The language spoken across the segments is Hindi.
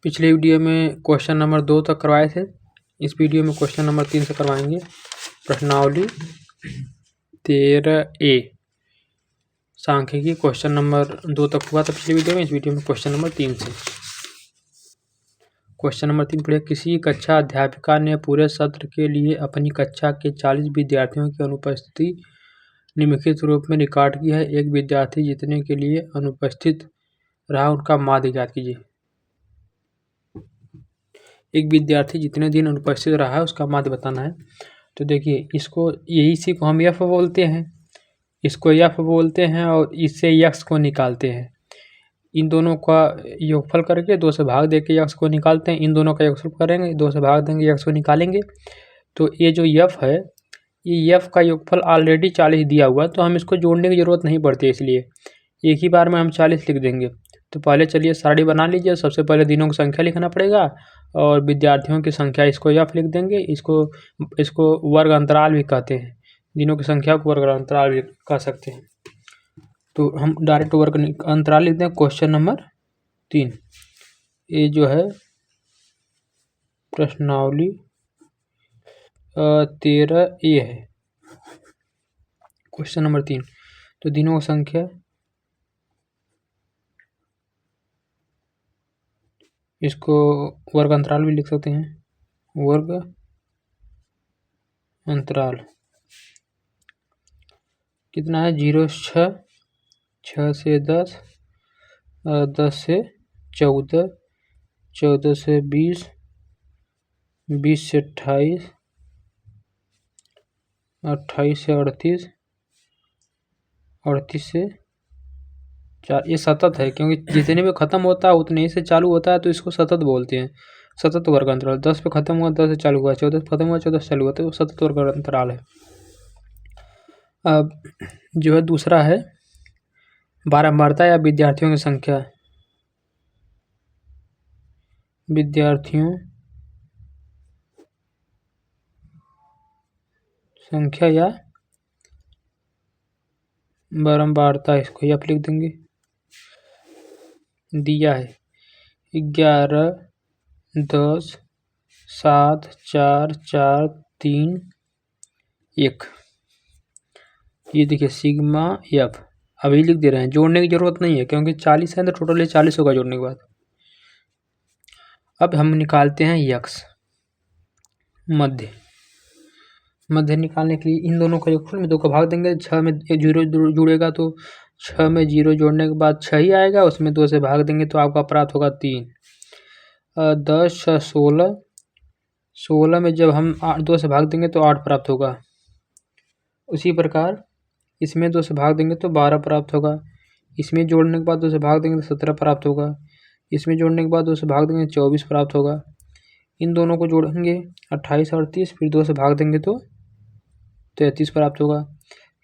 पिछले वीडियो में क्वेश्चन नंबर 2 तक करवाए थे। इस वीडियो में क्वेश्चन नंबर 3 से करवाएंगे। प्रश्नावली 13A सांख्यिकी क्वेश्चन नंबर 2 तक हुआ था पिछले वीडियो में। इस वीडियो में क्वेश्चन नंबर 3 से। क्वेश्चन नंबर 3 पढ़े। किसी कक्षा अध्यापिका ने पूरे सत्र के लिए अपनी कक्षा के 40 विद्यार्थियों की अनुपस्थिति निम्नलिखित रूप में रिकॉर्ड की है। एक विद्यार्थी जितने के लिए अनुपस्थित रहा उनका माध्य ज्ञात कीजिए। एक विद्यार्थी जितने दिन अनुपस्थित रहा है उसका माध्य बताना है। तो देखिए, इसको इसी को हम एफ बोलते हैं, इसको एफ बोलते हैं और इससे यक्स को निकालते हैं। इन दोनों का योगफल करके 2 से भाग देके यक्स को निकालते हैं। इन दोनों का योगफल करेंगे, 2 से भाग देंगे, यक्स को निकालेंगे। तो ये जो एफ है, ये एफ का योगफल ऑलरेडी 40 दिया हुआ है, तो हम इसको जोड़ने की ज़रूरत नहीं पड़ती, इसलिए एक ही बार में हम 40 लिख देंगे। तो पहले चलिए सारणी बना लीजिए। सबसे पहले दिनों की संख्या लिखना पड़ेगा और विद्यार्थियों की संख्या, इसको एफ लिख देंगे। इसको वर्ग अंतराल भी कहते हैं, दिनों की संख्या को वर्ग अंतराल भी कह सकते हैं। तो हम डायरेक्ट वर्ग अंतराल लिखते हैं। क्वेश्चन नंबर 3 ये जो है प्रश्नावली 13A है। क्वेश्चन नंबर 3 तो दिनों की संख्या, इसको वर्ग अंतराल भी लिख सकते हैं, वर्ग अंतराल कितना है 0 6, 6 से 10, 10 से 14, 14 से 20, 20 से 28, 28 से 38, 38 से 4। ये सतत है, क्योंकि जितने में ख़त्म होता है उतने ही से चालू होता है, तो इसको सतत बोलते हैं। सतत वर्ग अंतराल 10 पे ख़त्म हुआ 10 से चालू हुआ, 14 पे ख़त्म हुआ 14 से चालू हुआ, तो वो सतत वर्ग अंतराल है। अब जो है दूसरा है बारंबारता या विद्यार्थियों की संख्या। विद्यार्थियों संख्या या बारंबारता, इसको एफ लिख देंगे। दिया है 11, 10, 7, 4, 4, 3, 1। ये देखिए सिग्मा एफ अभी लिख दे रहे हैं, जोड़ने की जरूरत नहीं है क्योंकि 40 है तो टोटल 40 होगा जोड़ने के बाद। अब हम निकालते हैं यक्स, मध्य। मध्य निकालने के लिए इन दोनों का योगफल में 2 का भाग देंगे। 6 में 0 जुड़ेगा तो 6 में 0 जोड़ने के बाद 6 ही आएगा, उसमें 2 से भाग देंगे तो आपका प्राप्त होगा 3। 10, 16, 16 में जब हम 2 से भाग देंगे तो 8 प्राप्त होगा। उसी प्रकार इसमें 2 से भाग देंगे तो 12 प्राप्त होगा। इसमें जोड़ने के बाद 2 से भाग देंगे तो 17 प्राप्त होगा। इसमें जोड़ने के बाद 2 से भाग देंगे 24 प्राप्त होगा। इन दोनों को जोड़ेंगे 28, 38, फिर 2 से भाग देंगे तो 33 प्राप्त होगा।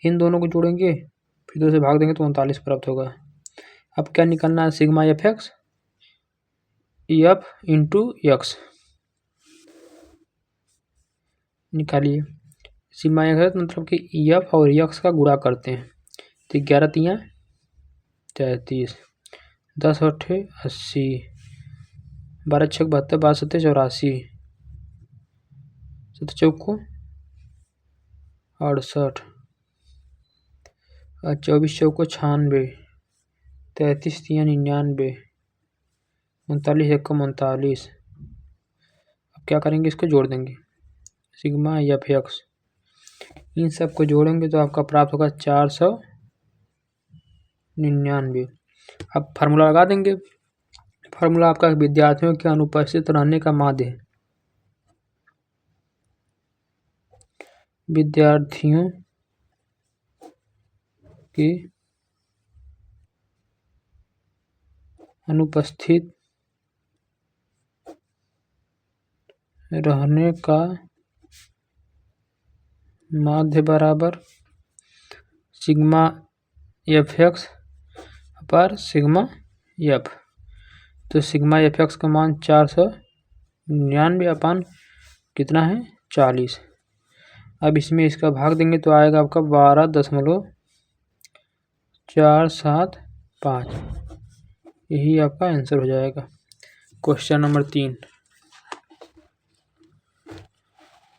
इन दोनों को जोड़ेंगे फिर 2 से भाग देंगे तो 39 प्राप्त होगा। अब क्या निकालना है, sigma F x, F into x निकालिए। सिग्मा एक्स मतलब कि एफ और एक्स का गुणा करते हैं, तो 11 तियाँ 33, 10 अट्ठे 80, 12 छक 72, 12 सत्ते 84, 7 चौको 68, 24 चौको 96, 33 तियाँ 99, 39 एक 39। अब क्या करेंगे, इसको जोड़ देंगे। सिग्मा एफ एक्स इन सब को जोड़ेंगे तो आपका प्राप्त होगा 499। अब फार्मूला लगा देंगे। फार्मूला आपका विद्यार्थियों के अनुपस्थित रहने का माध्य है। विद्यार्थियों के अनुपस्थित रहने का माध्य बराबर सिग्मा एफ एक्स पर सिग्मा एफ। तो सिग्मा एफ एक्स का मान 499 अपान कितना है 40। अब इसमें इसका भाग देंगे तो आएगा आपका 12.475। यही आपका आंसर हो जाएगा। Question number 3।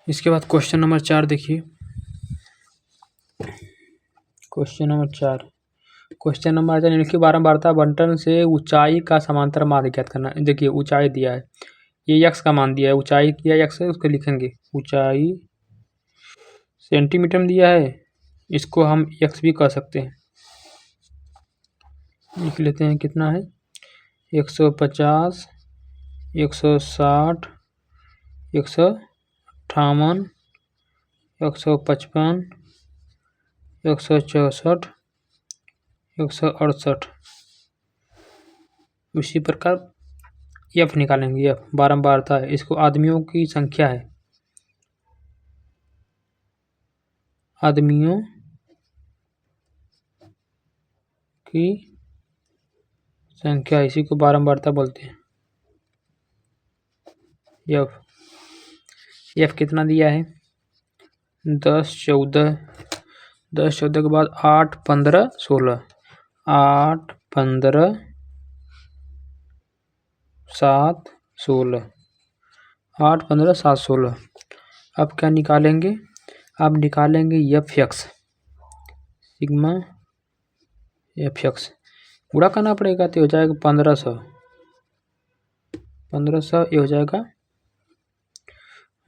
इसके बाद क्वेश्चन नंबर 4 देखिए। क्वेश्चन नंबर 4, क्वेश्चन नंबर निम्नलिखित बारंबारता बंटन से ऊंचाई का समांतर माध्य ज्ञात करना। देखिए ऊंचाई दिया है, ये यक्स का मान दिया है, ऊंचाई दिया यक्स है, उसको लिखेंगे ऊंचाई सेंटीमीटर में दिया है, इसको हम यक्स भी कह सकते हैं। लिख लेते हैं कितना है 150, 160, 158, 155, 164, 168। उसी प्रकार एफ निकालेंगे, एफ बारंबारता है, इसको आदमियों की संख्या है, आदमियों की संख्या, इसी को बारंबारता बोलते हैं। एफ एफ कितना दिया है 10, 14, 10, 14 के बाद 8, 15, 16, 8, 15, 7, 16, 8, 15, 7, 16। अब क्या निकालेंगे, अब निकालेंगे F x, sigma F x पूरा करना पड़ेगा, तो हो जाएगा 1500, 1500, ये हो जाएगा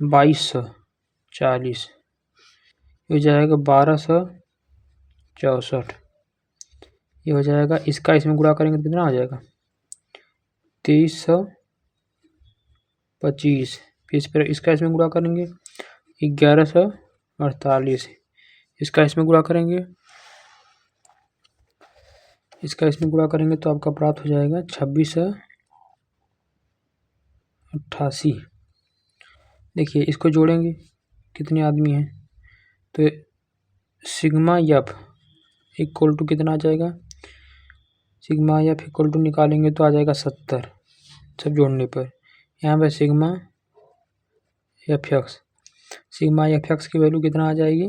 2240, ये हो जाएगा 1264, ये हो जाएगा, इसका इसमें गुणा करेंगे तो कितना हो जाएगा 2325, फिर इस पर इसका इसमें गुणा करेंगे 1148, इसका इसमें गुणा करेंगे, इसका इसमें गुणा करेंगे तो आपका प्राप्त हो जाएगा 2688। देखिए इसको जोड़ेंगे, कितने आदमी हैं, तो सिग्मा एफ इक्वल टू कितना आ जाएगा, सिग्मा एफ इक्वल टू निकालेंगे तो आ जाएगा 70, सब जोड़ने पर। यहाँ पे sigma F x, sigma F x की वैल्यू कितना आ जाएगी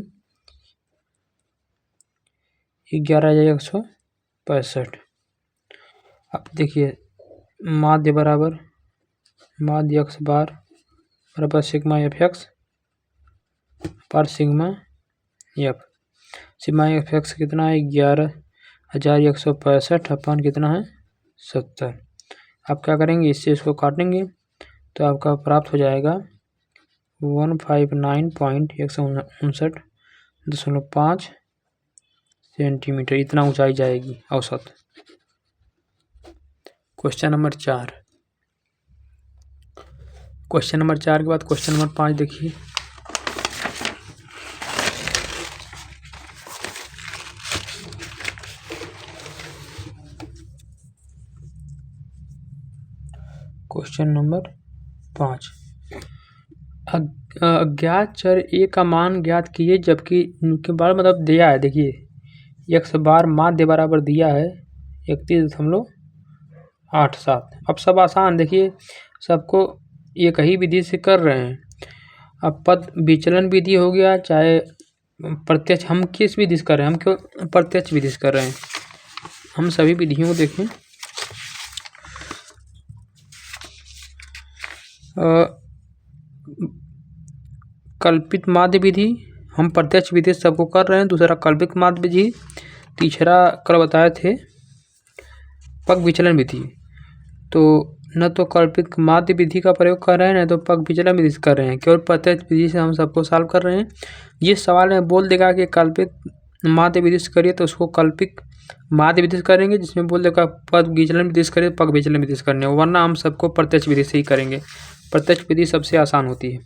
11,165। अब देखिए माध्य बराबर माध्य एक्स बार बराबर सिग्मा एफ एक्स पर sigma F, sigma F x कितना है 11,165 अपन कितना है 70। आप क्या करेंगे, इससे इसको काटेंगे तो आपका प्राप्त हो जाएगा 159.159.5 सेंटीमीटर, इतना ऊंचाई जाएगी औसत। क्वेश्चन नंबर 4, क्वेश्चन नंबर 4 के बाद क्वेश्चन नंबर 5 देखिए। क्वेश्चन नंबर 5, अज्ञात चर ए का मान ज्ञात कीजिए जबकि के बार मतलब दिया है। देखिए एक्स बार माध्य बराबर दिया है 31.87। अब सब आसान, देखिए सबको एक ही विधि से कर रहे हैं। अब पद विचलन विधि हो गया, चाहे प्रत्यक्ष, हम किस विधि से कर रहे हैं, हम क्यों प्रत्यक्ष विधि से कर रहे हैं। हम सभी विधियों को देखें, कल्पित माध्य विधि हम प्रत्यक्ष विधि से सबको कर रहे हैं, दूसरा कल्पित माध्य विधि, तीसरा कल बताए थे पग विचलन विधि। तो न तो कल्पित माध्य विधि का प्रयोग कर रहे हैं, न तो पग विचलन विधि से कर रहे हैं, केवल प्रत्यक्ष विधि से हम सबको सॉल्व कर रहे हैं। ये सवाल में बोल देगा कि कल्पित माध्य विधि से करिए तो उसको कल्पित माध्य विधि से करेंगे, जिसमें बोल देगा पग विचलन विधि से करिए पग विचलन विधि से करने, वरना हम सबको प्रत्यक्ष विधि से ही करेंगे। प्रत्यक्ष विधि सबसे आसान होती है,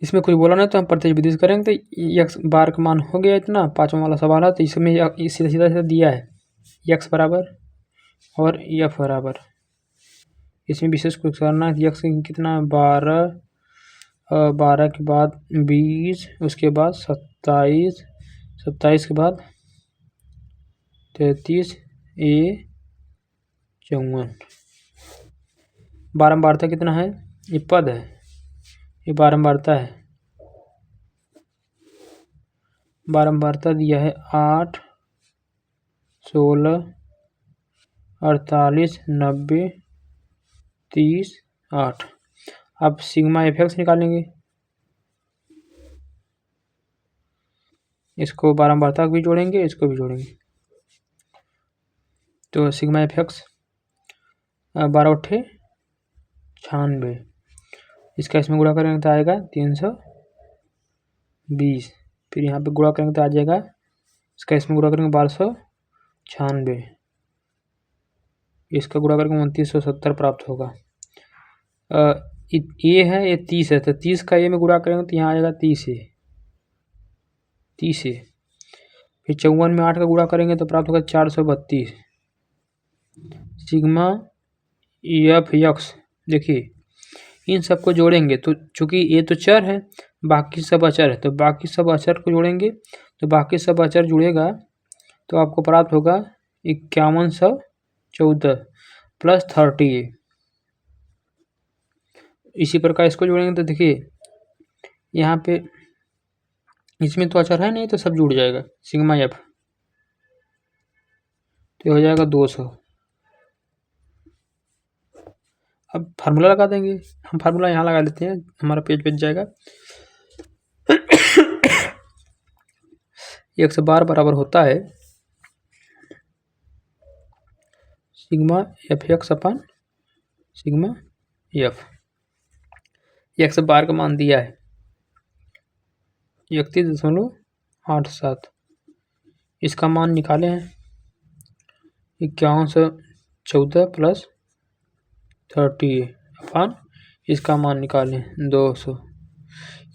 इसमें कुछ बोला नहीं तो हम प्रत्यक्ष विधि से करेंगे। तो एक्स बार का मान हो गया इतना, 5वां वाला सवाल है, तो इसमें सीधा सीधा दिया है एक्स बराबर और एफ बराबर, इसमें विशेष कुछ करना है। एक्स कितना 12, 12 के बाद 20, उसके बाद 27, 27 के बाद 33, ए 54। बारंबारता कितना है, ये पद है, ये बारंबारता है, बारंबारता दिया है 8, 16, 48, 90, 30, 8। अब सिग्मा एफ एक्स निकालेंगे, इसको बारंबारता भी जोड़ेंगे, इसको भी जोड़ेंगे। तो सिग्मा एफ एक्स 12 अट्ठे 96, इसका इसमें गुणा करेंगे तो आएगा 320। फिर यहाँ पे गुणा करेंगे तो आ जाएगा, इसका इसमें गुणा करेंगे 1296, इसका गुणा करेंगे 2970 प्राप्त होगा। ये है, ये 30 है, तो 30 का ये में गुणा करेंगे तो यहाँ आ जाएगा 30 है। फिर 54 में 8 का गुणा करेंगे तो प्राप्त होगा 432। सिग्मा एफ एक्स, देखिए इन सबको जोड़ेंगे तो चूंकि ये तो चर है, बाकी सब अचर है, तो बाकी सब अचर को जोड़ेंगे तो बाकी सब अचर जुड़ेगा तो आपको प्राप्त होगा 5114 प्लस 30। इसी प्रकार इसको जोड़ेंगे तो देखिए यहाँ पे इसमें तो अचर है नहीं, तो सब जुड़ जाएगा सिग्मा एफ, तो हो जाएगा 200। अब फार्मूला लगा देंगे, हम फार्मूला यहाँ लगा लेते हैं, हमारा पेज बच जाएगा। x बार बराबर होता है sigma F x upon sigma F. x बार का मान दिया है 31.87, इसका मान निकाले हैं 5114 प्लस 30 अपन इसका मान निकालें 200।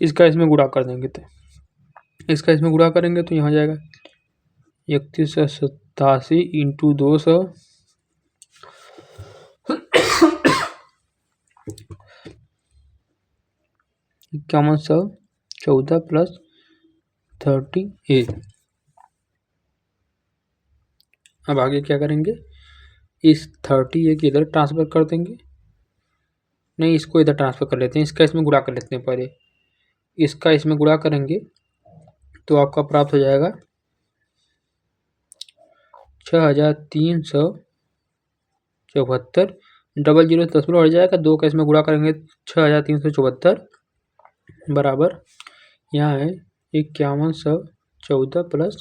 इसका इसमें गुणा कर देंगे तो इसका इसमें गुणा करेंगे तो यहाँ हो जाएगा 3187 इंटू 200 5114 प्लस 30A। अब आगे क्या करेंगे, इस 30A की इधर ट्रांसफर कर देंगे, नहीं इसको इधर ट्रांसफर कर लेते हैं, इसका इसमें गुणा कर लेते हैं पहले। इसका इसमें गुणा करेंगे तो आपका प्राप्त हो जाएगा 6374, डबल जीरो 10 हट जाएगा, 2 का इसमें गुणा करेंगे 6374 बराबर यहाँ है 5114 प्लस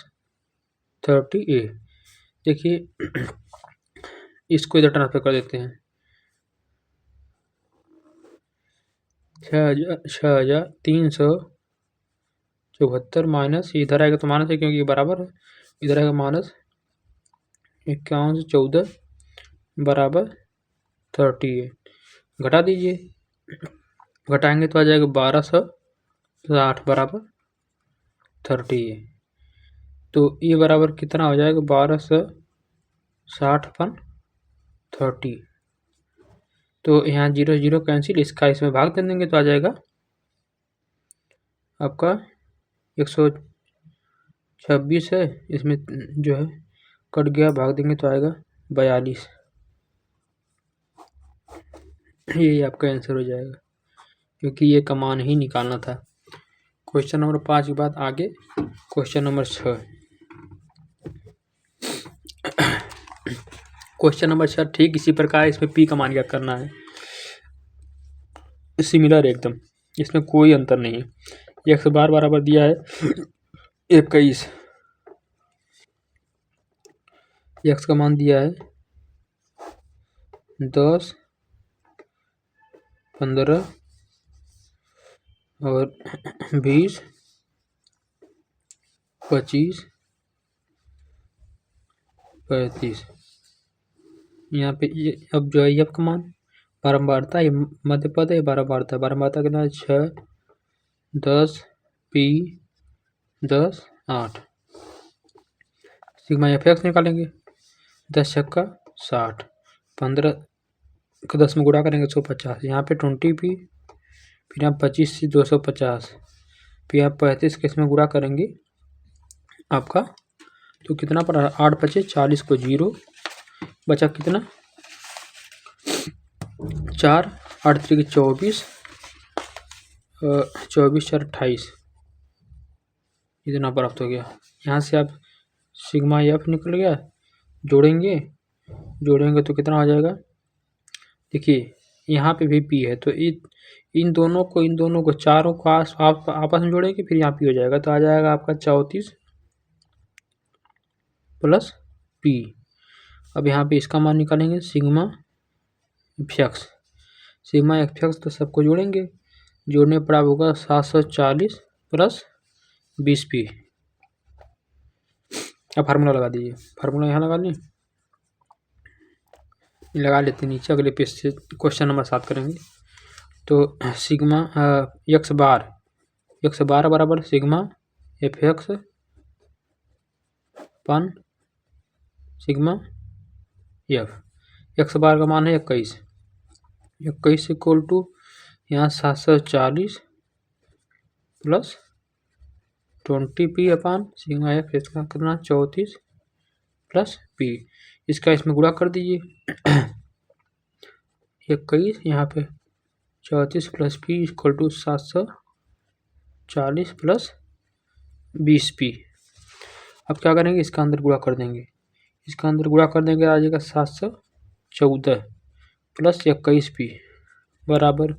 30A। देखिए इसको इधर ट्रांसफर कर देते हैं, 6374 माइनस इधर आएगा तो माइनस है क्योंकि ये बराबर है, इधर आएगा माइनस 5114 बराबर 30A। घटा दीजिए, घटाएंगे तो आ जाएगा 1260 बराबर 30A। तो ये बराबर कितना हो जाएगा 1260 अपन 30। तो यहाँ 0 0 कैंसिल, इसका इसमें भाग दे देंगे तो आ जाएगा आपका 126 है, इसमें जो है कट गया, भाग देंगे तो आएगा 42। यही आपका आंसर हो जाएगा क्योंकि ये का मान ही निकालना था। क्वेश्चन नंबर 5 के बाद आगे क्वेश्चन नंबर 6। क्वेश्चन नंबर 6 ठीक इसी प्रकार, इसमें पी का मान क्या करना है, सिमिलर एकदम, इसमें कोई अंतर नहीं है। x बार बराबर दिया है 21, x का मान दिया है 10, 15 और 20, 25, 35। यहाँ पे ये अब जो है f का मान बारंबारता, ये मध्य पद है, बारंबारता कितना है 6, 10, P 10, 8। सिग्मा एफ एक्स निकालेंगे, 10 छक्का 60, 15 को 10 में गुणा करेंगे 150, यहाँ पे 20P, फिर यहाँ 25 से 250, फिर यहाँ 35 के इसमें गुणा करेंगे आपका तो कितना पड़ा, 8 बचे 40 को 0 बचा कितना 4, 8 3 24, 24 4 28, इतना प्राप्त हो गया। यहाँ से आप सिग्मा एफ निकल गया, जोड़ेंगे जोड़ेंगे तो कितना हो जाएगा, देखिए यहाँ पे भी पी है तो इन दोनों को चारों को आपस में जोड़ेंगे, फिर यहाँ पी हो जाएगा तो आ जाएगा आपका 34 प्लस पी। अब यहाँ पे इसका मान निकालेंगे सिग्मा एफ एक्स तो सबको जोड़ेंगे, जोड़ने पर आप होगा 740 प्लस 20p। अब फार्मूला लगा दीजिए, फार्मूला यहाँ लगा ली, लगा लेते हैं नीचे, अगले पेज से क्वेश्चन नंबर 7 करेंगे। तो सिग्मा एक्स बार बराबर सिग्मा एफ एक्स पन सिग्मा एक्स बार का मान है 21 इक्वल टू यहाँ 740 प्लस 20p अपान सिग्मा एफ इसका कितना 34 प्लस p, इसका इसमें गुणा कर दीजिए 21 यहाँ पे 34 plus p equal to 740 plus 20p। अब क्या करेंगे, इसका अंदर गुणा कर देंगे, आ जाएगा 714 प्लस 21p बराबर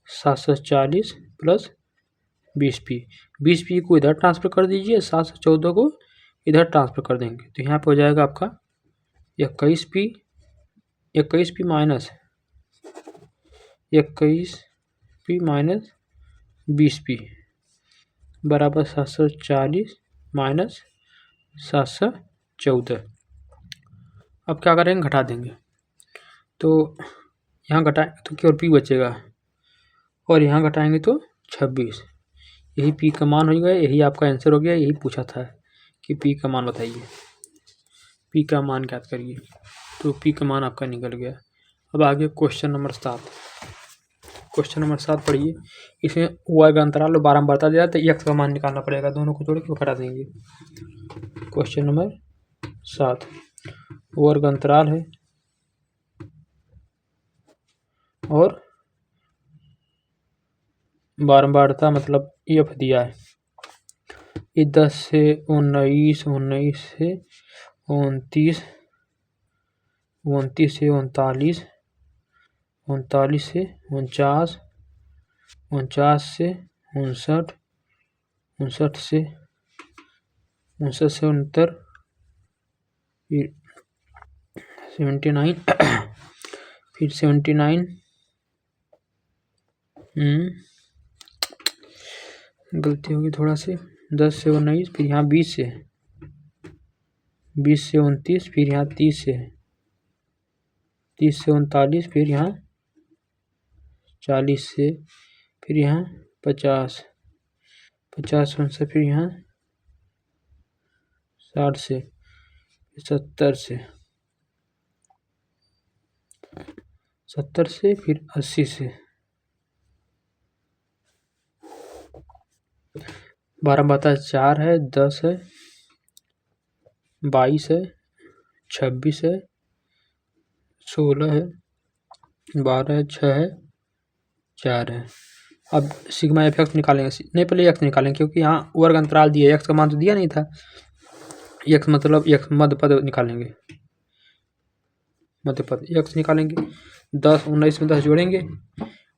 740 प्लस 20p को इधर ट्रांसफर कर दीजिए, 714 को इधर ट्रांसफर कर देंगे तो यहाँ पे हो जाएगा आपका 21p माइनस 20p बराबर 740 माइनस 714। अब क्या करेंगे, घटा देंगे तो यहाँ घटाएं तो केवल p बचेगा और यहाँ घटाएंगे तो 26, यही p का मान हो गया, यही आपका आंसर हो गया। यही पूछा था कि p का मान बताइए, p का मान ज्ञात करिए, तो p का मान आपका निकल गया। अब आगे क्वेश्चन नंबर 7 पढ़िए। इसमें वर्ग अंतराल 12 में बता दिया तो x का मान निकालना पड़ेगा, दोनों को जोड़ के घटा देंगे। क्वेश्चन नंबर 7 वर्ग अंतराल है और बारंबारता मतलब एफ दिया है, ये 10 से 19, 19 से 29, 29 से 39, 39 से 49, 49 से 59, 59 से 69, फिर 79 फिर 79 गलती होगी थोड़ा से, 10 से 19, फिर यहाँ 20 से 29, फिर यहाँ 30 से 39, फिर यहाँ 40 से, फिर यहाँ 50 से, फिर यहाँ 60 से, 70 से, फिर 80 से। 12 बता 4 है, 10 है, 22 है, 26 है, 16 है, 12 है, 6 है, 4 है। अब सिग्मा एफ एक्स निकालेंगे, नहीं पहले एक्स निकालेंगे क्योंकि यहाँ वर्ग अंतराल दिया, एक्स का मान तो दिया नहीं था, एक्स मतलब एक्स मध्य पद निकालेंगे, मध्य पद एक्स निकालेंगे। 10 19 में 10 जोड़ेंगे,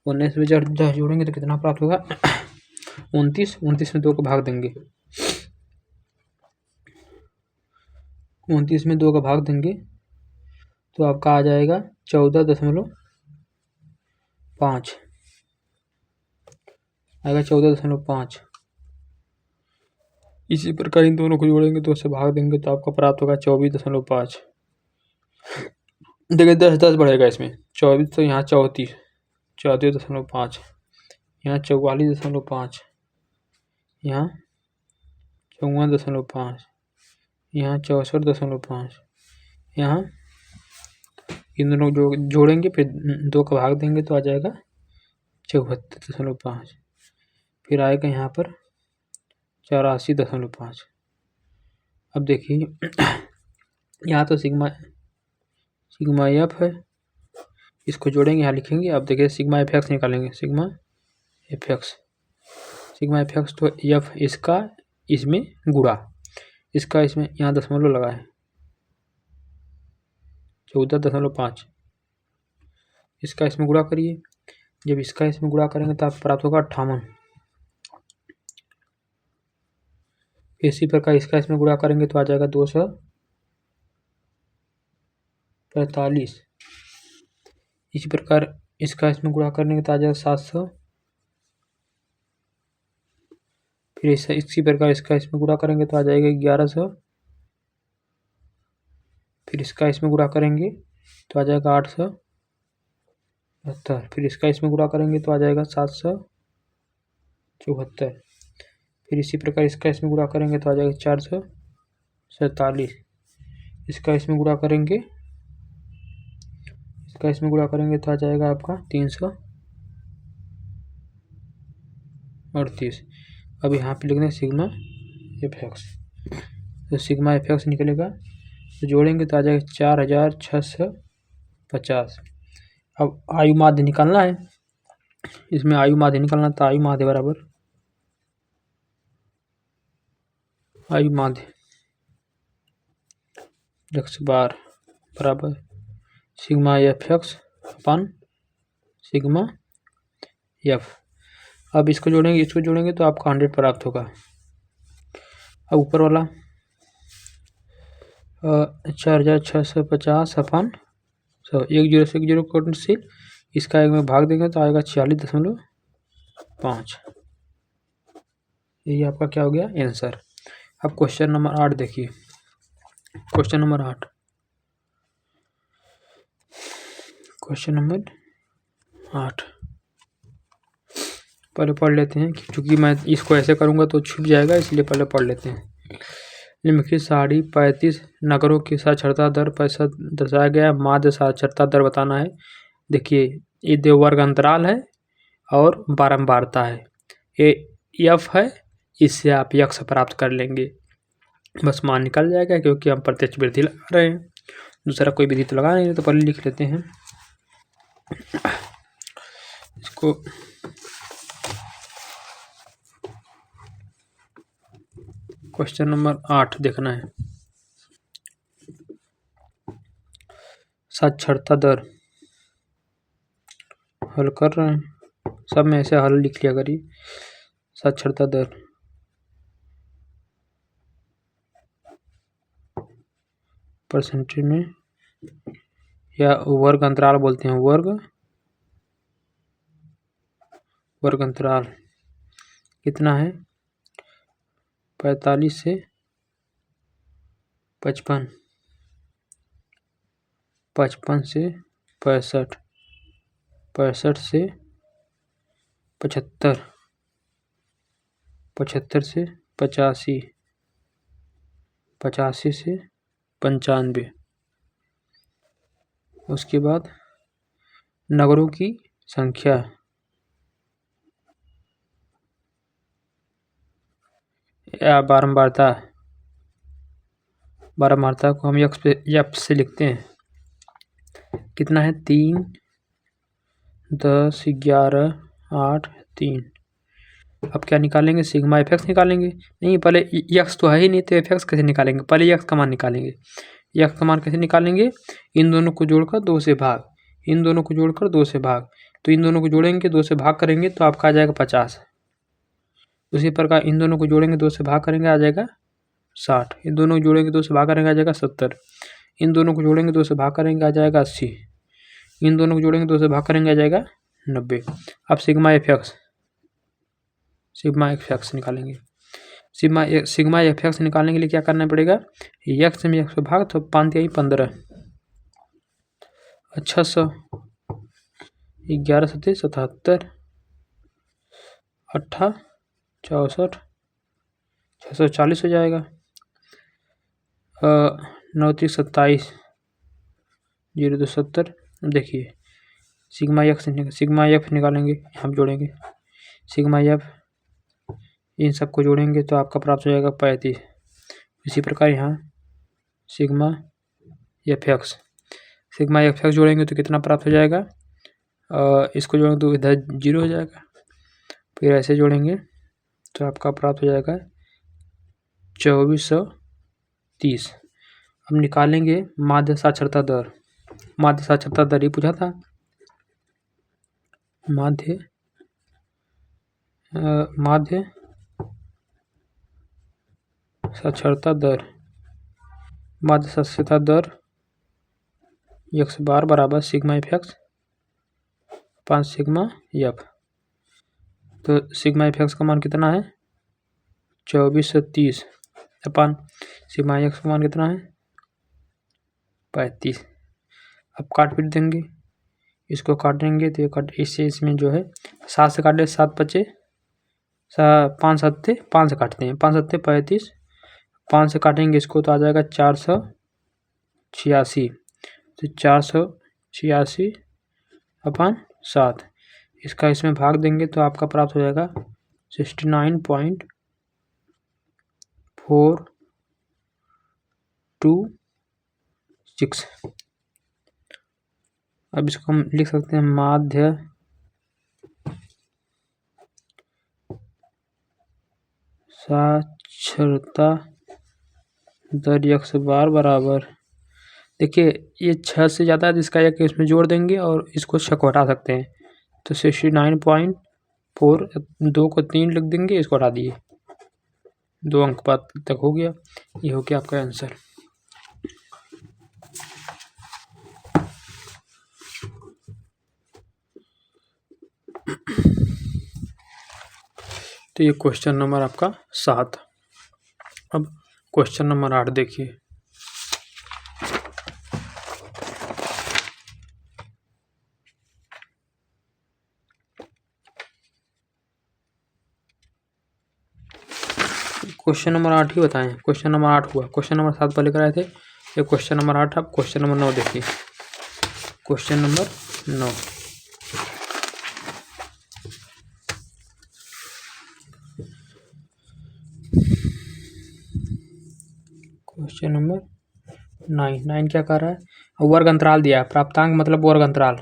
19 में 10 जोड़ेंगे तो कितना प्राप्त होगा 29, 29 में 2 को भाग देंगे, 29 में 2 का भाग देंगे तो आपका आ जाएगा 14.5 आएगा, 14.5। इसी प्रकार इन दोनों को जोड़ेंगे तो उससे भाग देंगे तो आपका प्राप्त होगा 24.5। देखिए 10 बढ़ेगा इसमें, 24 तो यहाँ 34, 34.5, यहाँ 44.5, यहाँ 54.5, यहाँ 64.5, यहाँ इन दोनों जो जोड़ेंगे फिर 2 का भाग देंगे तो आ जाएगा 74.5, फिर आएगा यहाँ पर 84.5। अब देखिए यहाँ तो सिग्मा एफ है, इसको जोड़ेंगे, यहाँ लिखेंगे। अब देखिए सिग्मा एफ एक्स निकालेंगे, सिग्मा एफ एक्स तो एफ इसका इसमें गुणा, इसका इसमें यहाँ दशमलव लगा है 14.5। इसका इसमें गुणा करिए, जब इसका इसमें गुणा करेंगे तो आपको प्राप्त होगा 58। इसी प्रकार इसका इसमें गुणा करेंगे तो आ जाएगा 245। इसी प्रकार इसका इसमें गुणा करने तो आ जाएगा 700। फिर इसी प्रकार इसका इसमें गुणा करेंगे तो आ जाएगा 1100। फिर इसका इसमें गुणा करेंगे तो आ जाएगा 872। फिर इसका इसमें गुणा करेंगे तो आ जाएगा 774। फिर इसी प्रकार इसका इसमें गुणा करेंगे तो आ जाएगा 447। इसका इसमें गुणा करेंगे तो आ जाएगा आपका 338। अब यहाँ पे लिखना है सिग्मा एफ एक्स। तो सिग्मा एफ एक्स निकलेगा तो जोड़ेंगे तो आ जाएगा 4650। अब आयु माध्य निकालना है, इसमें आयु माध्य निकालना तो आयु माध्य बराबर आयु माध्य x बार बराबर sigma F x upon sigma F. अब इसको जोड़ेंगे तो आपको 100 प्राप्त होगा। अब ऊपर वाला 4650 अपन 10 से 10 कैंसिल, इसका एक में भाग देंगे तो आएगा 46.5। यही आपका क्या हो गया आंसर। अब क्वेश्चन नंबर 8 देखिए। क्वेश्चन नंबर 8 पहले पढ़ लेते हैं, क्योंकि मैं इसको ऐसे करूँगा तो छूट जाएगा, इसलिए पहले पढ़ लेते हैं। निम्नलिखित साड़ी 35 नगरों की साक्षरता दर पैसा दर्शाया गया, माध्य साक्षरता दर बताना है। देखिए ये 2 वर्ग अंतराल है और बारंबारता है, ये एफ है, इससे आप यक्स प्राप्त कर लेंगे, बस मान निकल जाएगा, क्योंकि हम प्रत्यक्ष वृद्धि लगा रहे हैं, दूसरा कोई विधि तो लगा नहीं, तो पहले लिख लेते हैं इसको। क्वेश्चन नंबर 8 देखना है, साक्षरता दर हल कर रहे हैं, सब में ऐसे हल लिख लिया करिए। साक्षरता दर परसेंटेज में या वर्ग अंतराल बोलते हैं, वर्ग अंतराल कितना है 45 से 55, 55 से 65, 65 से 75, 75 से 85, 85 से 95। उसके बाद नगरों की संख्या या बारंबारता को हम एफ से लिखते हैं, कितना है 3, 10, 11, 8, 3। अब क्या निकालेंगे, सिग्मा एफ एक्स निकालेंगे। नहीं, पहले यक्स तो है ही नहीं, तो एफ एक्स कैसे निकालेंगे, पहले यक्स का मान निकालेंगे। यक्स का मान कैसे निकालेंगे, इन दोनों को जोड़कर 2 से भाग, इन दोनों को जोड़कर 2 से भाग, तो इन दोनों को जोड़ेंगे 2 से भाग करेंगे तो आपका आ जाएगा 50। उसी प्रकार इन दोनों को जोड़ेंगे 2 से भाग करेंगे आ जाएगा 60, इन दोनों को जोड़ेंगे 2 से भाग करेंगे आ जाएगा 70, इन दोनों को जोड़ेंगे 2 से भाग करेंगे आ जाएगा 80, इन दोनों को जोड़ेंगे 2 से भाग करेंगे आ जाएगा 90। अब सिग्मा एफ एक्स निकालेंगे। सिग्मा एफ एक्स निकालने के लिए क्या करना पड़ेगा, एक्स में एक्स भाग तो 5 × 15, 600, 11 × 77, 8 64, 640 हो जाएगा। 9 × 27, 0 × 70। देखिए सिग्मा एफ निकालेंगे, हम जोड़ेंगे सिग्मा एफ, इन सबको जोड़ेंगे तो आपका प्राप्त हो जाएगा 35। इसी प्रकार यहाँ सिग्मा एफ एक्स जोड़ेंगे तो कितना प्राप्त हो जाएगा, इसको जोड़ेंगे तो इधर 0 हो जाएगा, फिर ऐसे जोड़ेंगे तो आपका प्राप्त हो जाएगा 2430। अब निकालेंगे माध्य साक्षरता दर, माध्य साक्षरता दर ही पूछा था। माध्य साक्षरता दर, माध्य साक्षरता दर x बार बराबर sigma F x 5 sigma F. तो सिग्मा एफ एक्स का मान कितना है 2430 अपन सिग्मा एक्स का मान कितना है 35। अब काट पीट देंगे, इसको काट देंगे तो ये कट इससे इसमें जो है 7 से काटे 7 बचे 5 सत्ते 5 से काटते हैं 5 सत्ते 35, 5 से काटेंगे इसको तो आ जाएगा 486। तो 486 अपन 7, इसका इसमें भाग देंगे तो आपका प्राप्त हो जाएगा 69.426। अब इसको हम लिख सकते हैं माध्य साक्षरता दर x बार बराबर, देखिए ये 6 से ज़्यादा है तो इसका एक इसमें जोड़ देंगे और इसको 6 को हटा सकते हैं तो 69.4, 2 को 3 लिख देंगे, इसको हटा दिए 2 अंक बाद तक हो गया। ये हो गया आपका आंसर। तो ये क्वेश्चन नंबर आपका 7। अब क्वेश्चन नंबर 8 देखिए। क्वेश्चन नंबर 8 ही बताएं, क्वेश्चन नंबर 8 हुआ, क्वेश्चन नंबर 7 पहले कराए थे, ये क्वेश्चन नंबर 8। अब क्वेश्चन नंबर 9 देखिए। क्वेश्चन नंबर 9, क्वेश्चन नंबर 9 क्या कर रहा है, वर्ग अंतराल दिया है, प्राप्तांक मतलब वर्ग अंतराल।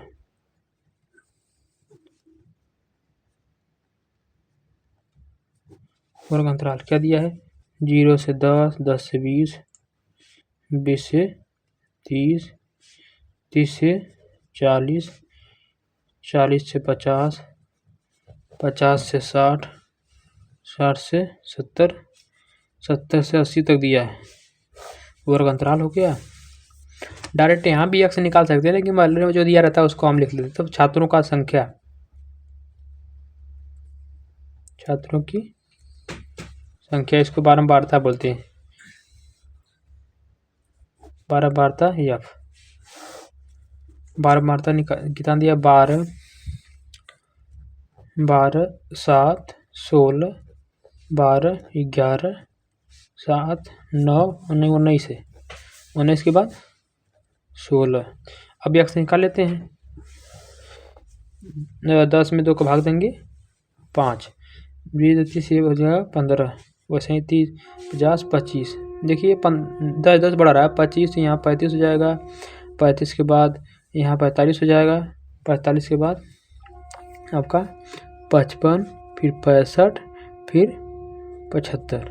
वर्ग अंतराल क्या दिया है 0 से 10, 10 से 20, 20 से 30, 30 से 40, 40 से 50, 50 से 60, 60 से 70, 70 से 80 तक दिया है। वर्ग अंतराल हो गया। डायरेक्ट यहाँ भी x निकाल सकते हैं लेकिन मान लो जो दिया रहता है उसको हम लिख लेते हैं। तब छात्रों का संख्या, छात्रों की संख्या, इसको बारंबारता बोलते हैं, बारंबारता f। बारंबारता कितना दिया 12, 12, 7, 16, 12, 11, 7, 9, 19 है, 19 के बाद 16। अब x निकाल लेते हैं, 10 में 2 को भाग देंगे 5, 20 हो जाएगा 15, वैसे ही 30, 50, 25। देखिए 10 बढ़ रहा है 25, यहाँ 35 हो जाएगा, 35 के बाद यहाँ 45 हो जाएगा, 45 के बाद आपका 55, फिर 65, फिर 75,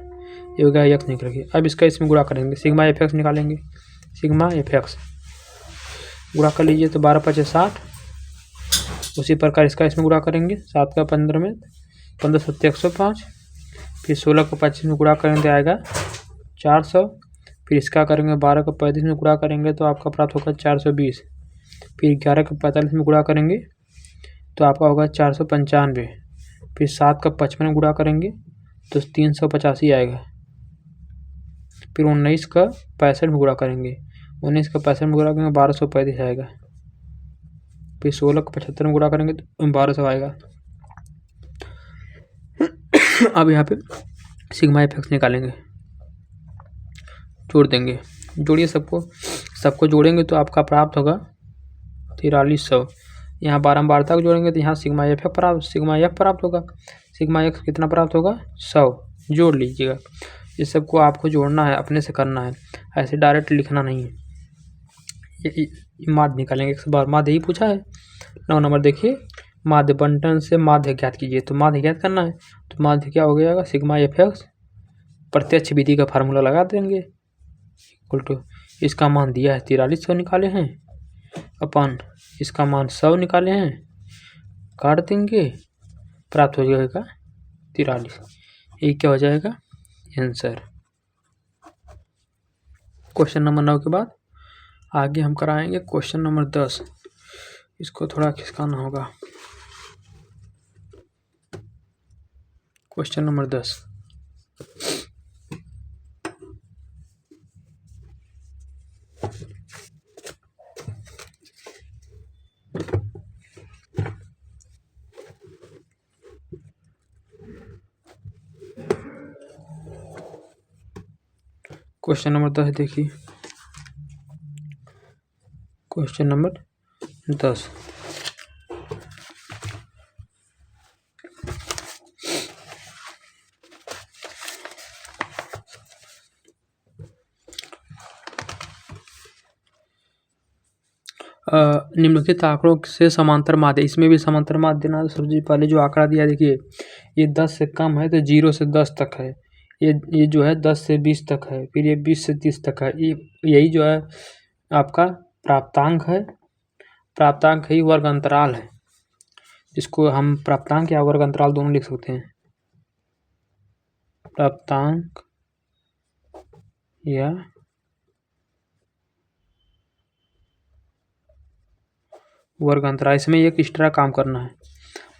ये हो गया x निकल गया। अब इसका इसमें गुणा करेंगे, सिग्मा एफ एक्स निकालेंगे, सिग्मा एफ एक्स गुणा कर लीजिए तो 12 5 60। उसी प्रकार इसका इसमें गुणा करेंगे, 7 का 15 में 15 7 105, फिर 16 को 25 में गुणा करेंगे तो आएगा 400, फिर इसका करेंगे 12 को 35 में गुणा करेंगे तो आपका प्राप्त होगा 420, फिर 11 को 45 में गुणा करेंगे तो आपका होगा 495, फिर 7 का 55 में गुणा करेंगे तो 385 आएगा, फिर 19 का 65 में गुणा करेंगे, 19 का 65 में गुणा करेंगे 1235 आएगा, फिर 16 को 75 में गुणा करेंगे तो 1200 आएगा। अब यहाँ पे सिग्मा एफ एक्स निकालेंगे, जोड़ देंगे, जोड़िए सबको जोड़ेंगे तो आपका प्राप्त होगा 4300। यहाँ बारंबारता को जोड़ेंगे तो यहाँ सिग्मा एफ प्राप्त होगा। सिग्मा एक्स कितना प्राप्त होगा 100, जोड़ लीजिएगा। ये सबको आपको जोड़ना है, अपने से करना है, ऐसे डायरेक्ट लिखना नहीं है। ये माध्य निकालेंगे, एक बार माध्य ही पूछा है। 9 नंबर देखिए, माध्य बंटन से माध्य ज्ञात कीजिए। तो माध्य ज्ञात करना है तो माध्य क्या हो गया, सिग्मा एफ एक्स प्रत्यक्ष विधि का फार्मूला लगा देंगे, इक्वल टू इसका मान दिया है 4300 निकाले हैं, अपन इसका मान 100 निकाले हैं, काट देंगे, प्राप्त हो जाएगा 43। ये क्या हो जाएगा आंसर। क्वेश्चन नंबर 9 के बाद आगे हम कराएंगे क्वेश्चन नंबर 10। इसको थोड़ा खिसकाना होगा। Question number 10। क्वेश्चन नंबर 10 देखिए। Question number 10। निम्नलिखित आंकड़ों से समांतर माध्य, इसमें भी समांतर माध्य देना। तो सबसे पहले जो आंकड़ा दिया देखिए, ये 10 से कम है तो 0 से 10 तक है। ये जो है 10 से 20 तक है, फिर ये 20 से 30 तक है। यही जो है आपका प्राप्तांक है। प्राप्तांक ही वर्ग अंतराल है, इसको हम प्राप्तांक या वर्ग अंतराल दोनों लिख सकते हैं। प्राप्तांक या वर्ग अंतराल, इसमें एक एक्स्ट्रा काम करना है।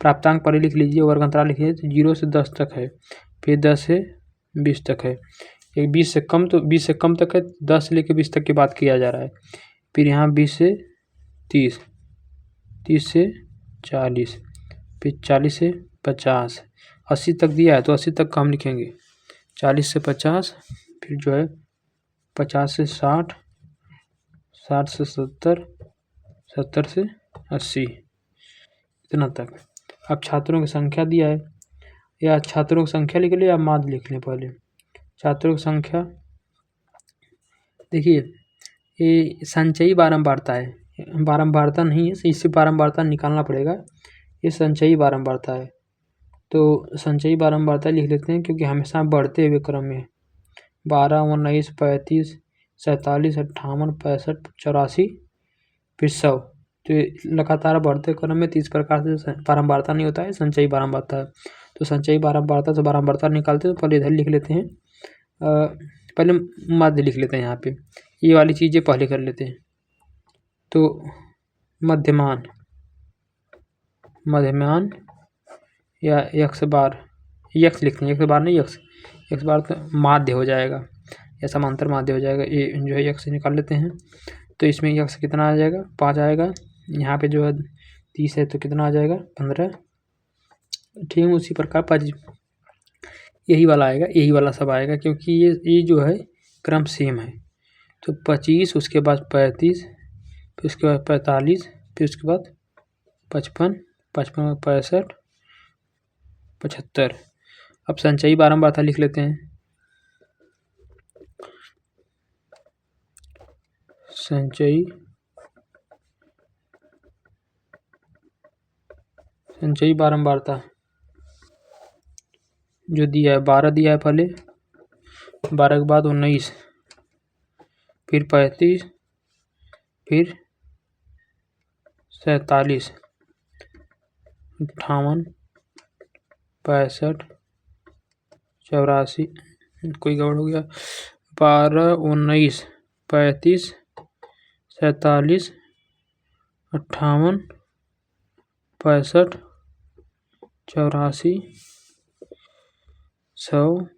प्राप्तांक पहले लिख लीजिए, वर्ग अंतराल लिखिए। तो 0 से 10 तक है, फिर 10 से 20 तक है। एक 20 से कम, तो 20 से कम तक है, 10 से लेकर 20 तक की बात किया जा रहा है। फिर यहाँ 20 से 30, 30 से 40, फिर 40 से 50, 80 तक दिया है तो 80 तक का हम लिखेंगे। 40 से 50, फिर जो है 50 से 60, 60 से 70, 70 से 80, इतना तक। अब छात्रों की संख्या दिया है, या छात्रों की संख्या लिख ले या माध्य लिख लें। पहले छात्रों की संख्या देखिए, ये संचयी बारंबारता है, बारंबारता नहीं है, इससे बारंबारता निकालना पड़ेगा। ये संचयी बारंबारता है, तो संचयी बारंबारता लिख लेते हैं, क्योंकि हमेशा बढ़ते हुए क्रम में 12, 19, 35, 47, 58, 65, 84, फिर 100। तो लगातार बढ़ते क्रम में 30 प्रकार से बारंबारता नहीं होता है, संचयी बारंबारता है। तो संचयी बारंबारता से बारंबारता निकालते हैं, तो पहले इधर लिख लेते हैं। पहले माध्य लिख लेते हैं, यहाँ पे ये वाली चीज़ें पहले कर लेते हैं। तो मध्यमान, मध्यमान या x बार, x लिखते हैं, x बार नहीं, x बार तो माध्य हो जाएगा या समांतर माध्य हो जाएगा। ये जो है x निकाल लेते हैं, तो इसमें x कितना आ जाएगा, 5 आएगा। यहाँ पे जो है 30 है तो कितना आ जाएगा, 15। ठीक है, उसी प्रकार 5 यही वाला आएगा, यही वाला सब आएगा, क्योंकि ये जो है क्रम सेम है। तो 25, उसके बाद 35, फिर उसके बाद 45, फिर उसके बाद 55, 55 65, 75। अब संचयी बारंबारता लिख लेते हैं। संचयी बारंबारता जो दिया है, 12 दिया है पहले, 12 के बाद 19, फिर 35, फिर 47, 58, 65, 84, कोई गड़बड़ हो गया, 12, 19, 35, 47, 58, 65, 84, 100,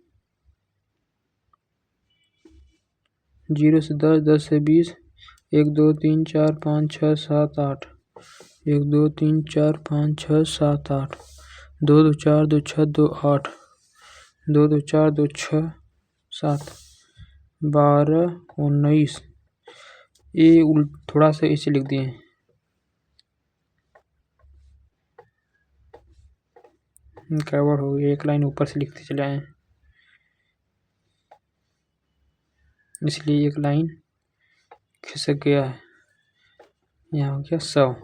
0 से 10, 10 से 20, 1 2 3 4 5 6 7 8, 1 2 3 4 5 6 7 8, 2 2 4 2 6 2 8, 2 2 4 2 6 7, 12, 19। ये थोड़ा सा इसे लिख दिए, गड़बड़ हो गई, एक लाइन ऊपर से लिखते चले आए, इसलिए एक लाइन खिसक गया है। यहाँ हो गया 100।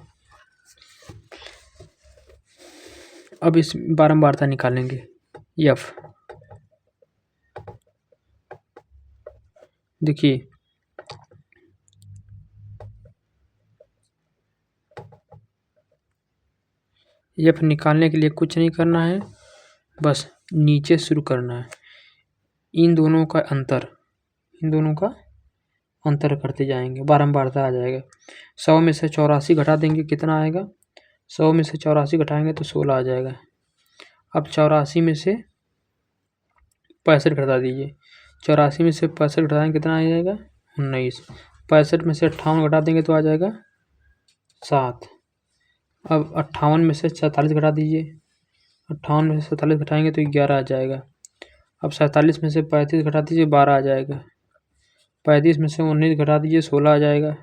अब इस बारंबारता निकालेंगे f। देखिए एफ निकालने के लिए कुछ नहीं करना है, बस नीचे शुरू करना है। इन दोनों का अंतर करते जाएंगे, बारंबारता आ जाएगा। 100 में से 84 घटा देंगे, कितना आएगा? 100 में से 84 घटाएंगे तो 16 आ जाएगा। अब 84 में से 65 घटा दीजिए, 84 में से 65 घटाएंगे कितना आ जाएगा? 19। 65 में से 58 घटा देंगे तो आ जाएगा 7। अब 58 में से 47 घटा दीजिए, 58 में से 47 घटाएंगे तो 11 आ जाएगा। अब 47 में से 35 घटा दीजिए, 12 आ जाएगा। 35 में से 19 घटा दीजिए, 16 आ जाएगा।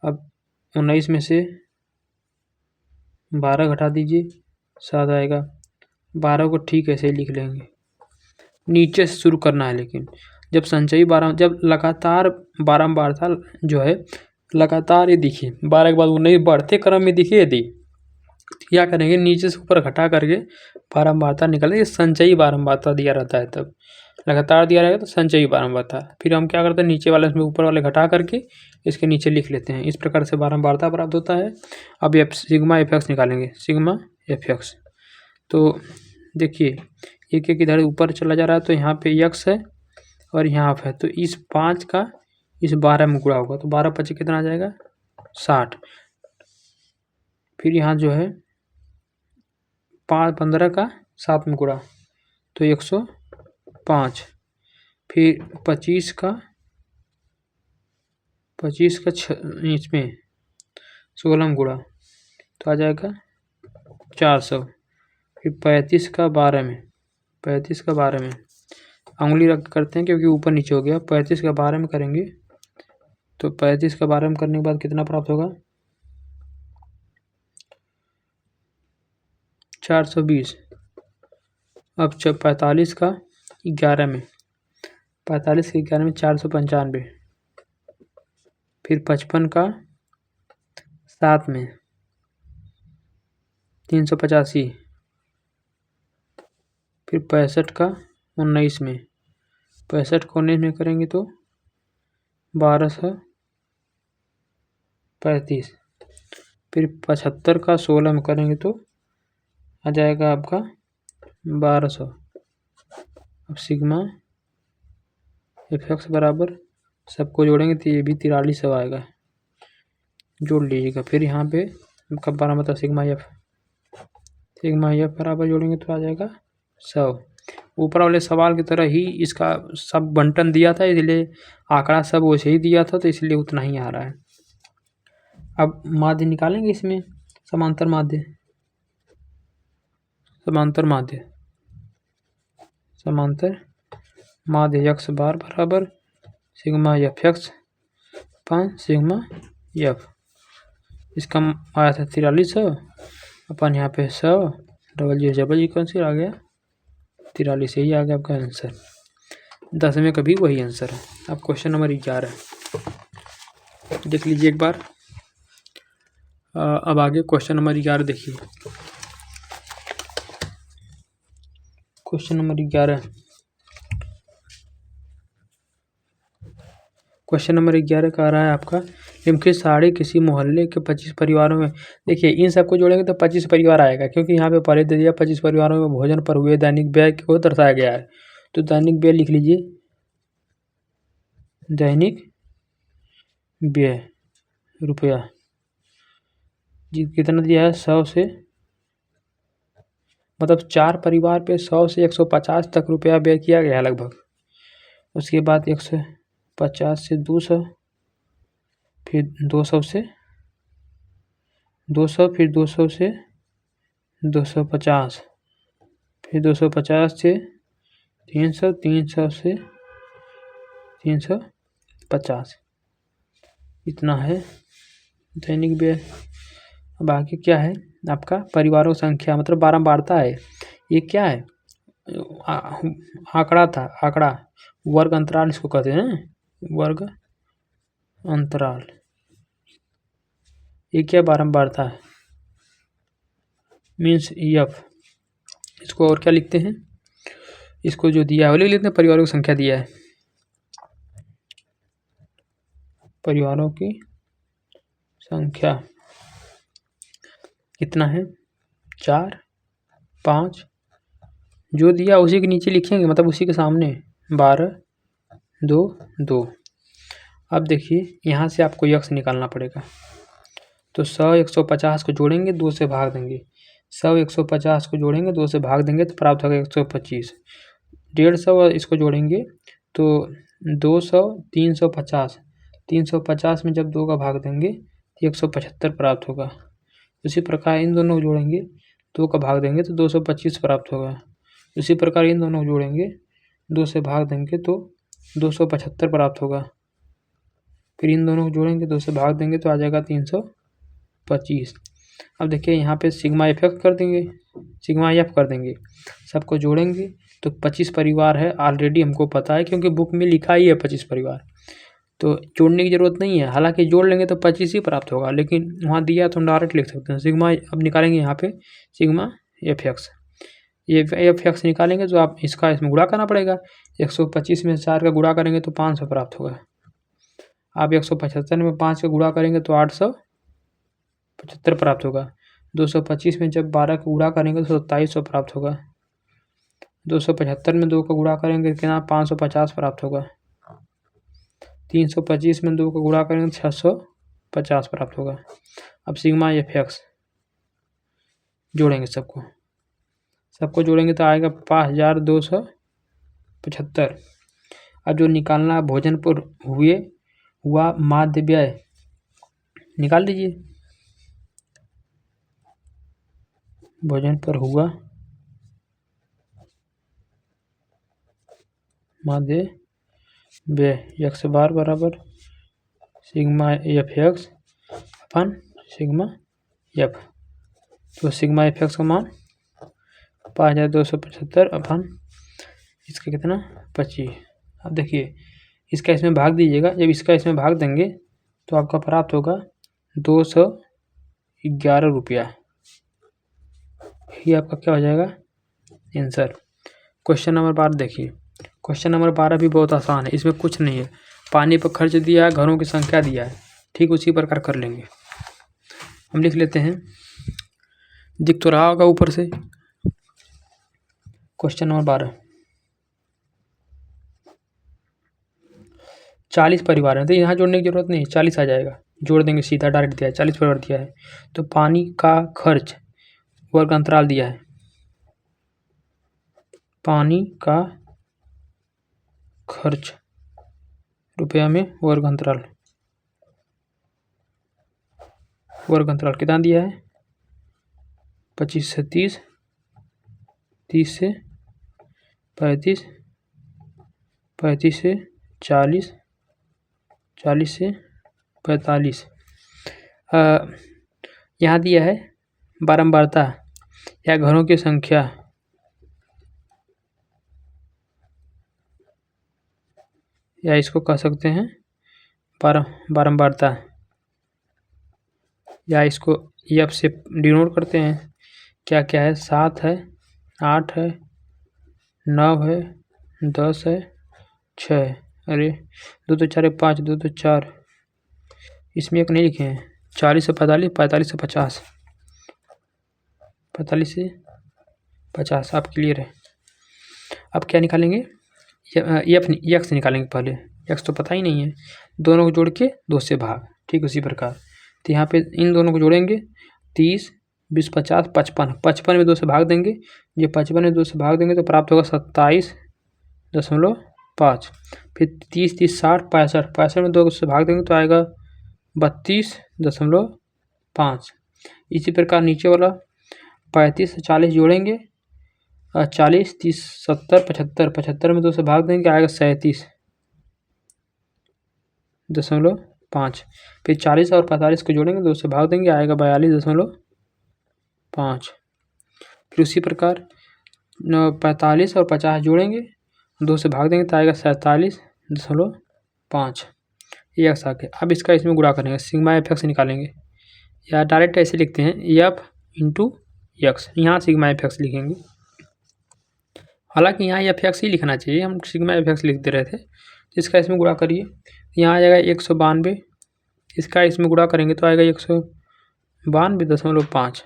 अब 19 में से 12 घटा दीजिए, 7 आएगा। 12 को ठीक ऐसे ही लिख लेंगे। नीचे से शुरू करना है, लेकिन जब लगातार बारंबारता जो है लगातार, ये देखिए 12 के बाद 19 बढ़ते क्रम में दिखे, यदि क्या करेंगे, नीचे से ऊपर घटा करके बारंबारता निकालेंगे। संचयी बारंबारता दिया रहता है, तब लगातार दिया रहेगा तो संचयी बारंबारता। फिर हम क्या करते हैं, नीचे वाले में ऊपर वाले घटा करके इसके नीचे लिख लेते हैं। इस प्रकार से बारंबारता प्राप्त होता है। अब सिग्मा एफ एक्स निकालेंगे, सिग्मा एफ एक्स। तो देखिए एक एक इधर ऊपर चला जा रहा है, तो यहाँ पे एक्स है और यहाँ एफ है, तो इस 5 का इस 12 में गुणा होगा, तो 12 पचे कितना आ जाएगा? 60। फिर यहाँ जो है 15 का 7 में गुणा तो 105। फिर 25 का इसमें 16 में गुणा तो आ जाएगा 400। फिर 35 का 12 में, 35 का 12 में उंगली रख करते हैं क्योंकि ऊपर नीचे हो गया। 35 का 12 में करेंगे तो 35 का 12 में करने के बाद कितना प्राप्त होगा? 420। अब 45 का 11 में, 45 के 11 में 495। फिर 55 का 7 में 385। फिर 65 का 19 में, 65 को 19 में करेंगे तो 1235। फिर 75 का 16 में करेंगे तो आ जाएगा आपका 1200। अब सिग्मा एफ एक्स बराबर सबको जोड़ेंगे तो ये भी 4300 आएगा, जोड़ लीजिएगा। फिर यहाँ पे आपका 12 मतलब सिग्मा एफ बराबर जोड़ेंगे तो आ जाएगा 100। ऊपर वाले सवाल की तरह ही इसका सब बंटन दिया था, इसलिए आंकड़ा सब वैसे ही दिया था, तो इसलिए उतना ही आ रहा है। अब माध्य निकालेंगे इसमें, समांतर माध्य एक्स बार बराबर सिग्मा एफ एक्स पान सिग्मा एफ। इसका आया था 4300, अपन यहाँ पे 100 डबल कौन सी आ गया? 43। यही आ गया आपका आंसर। 10वें का भी वही आंसर है। अब क्वेश्चन नंबर 11 देख लीजिए एक बार। अब आगे क्वेश्चन नंबर 11 देखिए। क्वेश्चन नंबर 11 का आ रहा है आपका, निम्नलिखित साड़ी किसी मोहल्ले के 25 परिवारों में। देखिए इन सबको जोड़ेंगे तो 25 परिवार आएगा, क्योंकि यहाँ पे पहले दे दिया 25 परिवारों में भोजन पर हुए दैनिक व्यय को दर्शाया गया है। तो दैनिक व्यय लिख लीजिए, दैनिक व्यय रुपया जी कितना दिया है? 100 से, मतलब 4 परिवार पे 100 से 150 तक रुपया व्यय किया गया है लगभग। उसके बाद 150 से 200, फिर 200 से 200, फिर 200 से 250, फिर 250 से 300, 300 से 350, इतना है दैनिक व्यय। अब आगे क्या है आपका? परिवारों की संख्या, मतलब बारंबारता है। ये क्या है? आंकड़ा था, आंकड़ा वर्ग अंतराल इसको कहते हैं, वर्ग अंतराल। ये क्या बारंबारता है? Means F. इसको और क्या लिखते हैं? इसको जो दिया है लिख लेते हैं, परिवारों की संख्या दिया है, परिवारों की संख्या कितना है? 4 5 जो दिया उसी के नीचे लिखेंगे, मतलब उसी के सामने 12 2 2। अब देखिए यहाँ से आपको यक्स निकालना पड़ेगा। तो 100 150 को जोड़ेंगे, 2 से भाग देंगे। 100 150 को जोड़ेंगे, 2 से भाग देंगे तो प्राप्त होगा 125। 150 इसको जोड़ेंगे तो 200 350। 350 में जब 2 का भाग देंगे तो 175 प्राप्त होगा। उसी प्रकार इन दोनों को जोड़ेंगे, 2 का भाग देंगे तो 225 प्राप्त होगा। उसी प्रकार इन दोनों को जोड़ेंगे, 2 से भाग देंगे तो 275 प्राप्त होगा। फिर इन दोनों को जोड़ेंगे, 2 से भाग देंगे तो आ जाएगा 325। अब देखिए यहाँ पे सिग्मा एफ कर देंगे, सिग्मा एफ कर देंगे, सबको जोड़ेंगे तो 25 परिवार है, ऑलरेडी हमको पता है क्योंकि बुक में लिखा ही है 25 परिवार, तो जोड़ने की ज़रूरत नहीं है। हालांकि जोड़ लेंगे तो 25 ही प्राप्त होगा, लेकिन वहाँ दिया तो हम डायरेक्ट लिख सकते हैं सिग्मा। अब निकालेंगे यहाँ पे सिग्मा एफ एक्स, ये एफ एक्स निकालेंगे तो आप इसका इसमें गुणा करना पड़ेगा। 125 में 4 का गुणा करेंगे तो 500 प्राप्त होगा। आप 175 में 5 का गुणा करेंगे तो 875 प्राप्त होगा। 225 में जब 12 का गुणा करेंगे तो 2700 प्राप्त होगा। 275 में 2 का गुणा करेंगे कितना 550 प्राप्त होगा। 325 में 2 का गुणा करेंगे तो 650 प्राप्त होगा। अब सिग्मा एफ एक्स जोड़ेंगे, सबको जोड़ेंगे तो आएगा 5275। अब जो निकालना भोजन पर हुआ माध्य व्यय निकाल दीजिए। भोजन पर हुआ माध्य व्यय एक्स बार बराबर sigma F x upon sigma F. तो सिग्मा एफ एक्स का मान 5275 अपन इसका कितना 25। अब देखिए इसका इसमें भाग दीजिएगा, जब इसका इसमें भाग देंगे तो आपका प्राप्त होगा 211 रुपया। ये आपका क्या हो जाएगा आंसर। क्वेश्चन नंबर 12 देखिए, क्वेश्चन नंबर 12 भी बहुत आसान है, इसमें कुछ नहीं है। पानी पर खर्च दिया है, घरों की संख्या दिया है, ठीक उसी प्रकार कर लेंगे। हम लिख लेते हैं, दिख तो रहा होगा ऊपर से। क्वेश्चन नंबर 12, 40 परिवार है तो यहाँ जोड़ने की जरूरत नहीं, 40 आ जाएगा, जोड़ देंगे सीधा, डायरेक्ट दिया है 40 परिवार दिया है। तो पानी का खर्च वर्ग अंतराल दिया है, पानी का खर्च रुपया में वर्ग अंतराल कितना दिया है 25 से 30, 30 से 35, 35 से 40, 40 से 45। यहाँ दिया है बारंबारता या घरों की संख्या, या इसको कह सकते हैं बारंबारता, या इसको एफ से डिनोट करते हैं। क्या क्या है 7 है, 8 है, 9 है, 10 है, 6 है। अरे 2 तो 4 5, 2 तो 4, इसमें एक नहीं लिखे हैं। 40 से 45, 45 से 50, 45 से 50 आप क्लियर है। अब क्या निकालेंगे एफ एक्स निकालेंगे। पहले एक्स तो पता ही नहीं है, दोनों को जोड़ के 2 से भाग, ठीक उसी प्रकार। तो यहाँ पे इन दोनों को जोड़ेंगे 30 20 50 55, 55 में 2 से भाग देंगे, ये 55 में 2 से भाग देंगे तो प्राप्त होगा 27.5। फिर 30 30 60 65, 65 में 2 से भाग देंगे तो आएगा 32.5। इसी प्रकार नीचे वाला 35 से 40 जोड़ेंगे, 40 30 70 75, 75 में 2 से भाग देंगे आएगा 37.5। फिर 40 और 45 को जोड़ेंगे, 2 से भाग देंगे आएगा 42.5। फिर उसी प्रकार 45 और 50 जोड़ेंगे, 2 से भाग देंगे तो आएगा 47.5। ये एक्स आ गया। अब इसका इसमें गुणा करेंगे, सिग्मा एफ एक्स निकालेंगे, या डायरेक्ट ऐसे लिखते हैं एफ इंटू एक्स, यहाँ सिग्मा एफ एक्स लिखेंगे। हालांकि यहाँ एफ एक्स ही लिखना चाहिए, हम सिग्मा एफ एक्स लिख दे रहे थे। इसका इसमें गुणा करिए, यहाँ आ जाएगा 192, इसका इसमें गुणा करेंगे तो आएगा 192.5।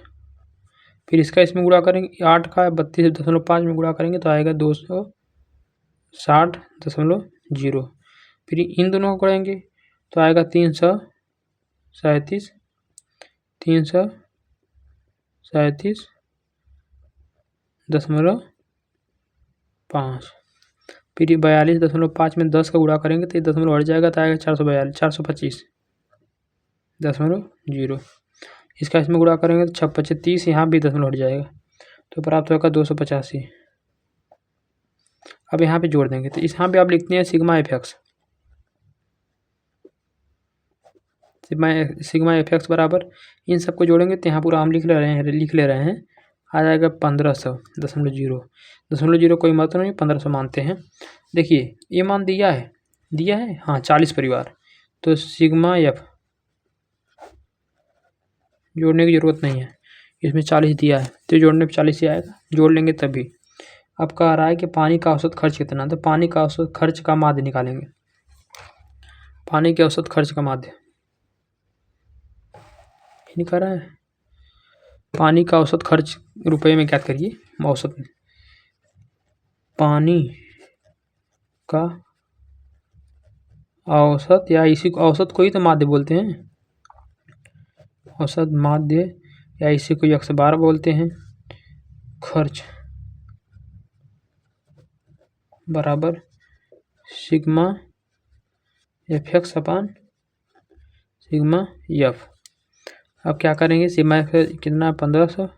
फिर इसका इसमें गुणा करेंगे, 8 का 32.5 में गुणा करेंगे तो आएगा 260.0। फिर इन दोनों को करेंगे तो आएगा 337.5। फिर 42.5 में 10 का गुणा करेंगे तो ये दशमलव हट जाएगा तो आएगा 425.0। इसका इसमें गुणा करेंगे तो 625, यहाँ भी दशमलव हट जाएगा तो प्राप्त होगा 285। अब यहाँ पे जोड़ देंगे तो यहाँ पे आप लिखते हैं सिग्मा एफ एक्स बराबर, इन सबको जोड़ेंगे तो यहाँ पूरा हम लिख ले रहे हैं आ जाएगा 1500.0 कोई मतलब नहीं, 1500 मानते हैं। देखिए ये मान दिया है हाँ 40 परिवार, तो सिग्मा एफ जोड़ने की ज़रूरत नहीं है, इसमें 40 दिया है तो जोड़ने पे 40 ही आएगा, जोड़ लेंगे तभी। अब कह रहा है कि पानी का औसत खर्च कितना, तो पानी का औसत खर्च का माध्य निकालेंगे। पानी के औसत खर्च का माध्य निकाल रहा है, पानी का औसत खर्च रुपए में क्या करिए, औसत पानी का औसत, या इसी को औसत को ही तो माध्य बोलते हैं, औसत माध्य, या इसी को 112 बोलते हैं। खर्च बराबर सिग्मा एफ एक्स अपान सिग्मा एफ। अब क्या करेंगे, सिग्मा एफ कितना 1500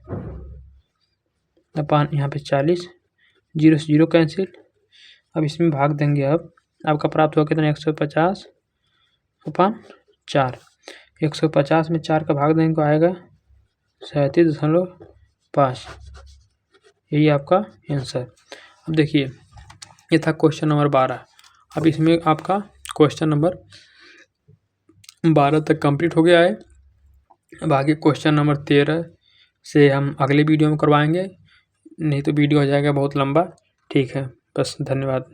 अपान यहाँ पे 40, 0 से 0 कैंसिल। अब इसमें भाग देंगे, अब आपका प्राप्त हुआ कितना 150 अपान 4। 150 में 4 का भाग देंगे तो आएगा 37.5। यही आपका आंसर। अब देखिए ये था क्वेश्चन नंबर 12। अब इसमें आपका क्वेश्चन नंबर 12 तक कंप्लीट हो गया है। अब आगे क्वेश्चन नंबर 13 से हम अगले वीडियो में करवाएंगे, नहीं तो वीडियो हो जाएगा बहुत लंबा। ठीक है, बस धन्यवाद।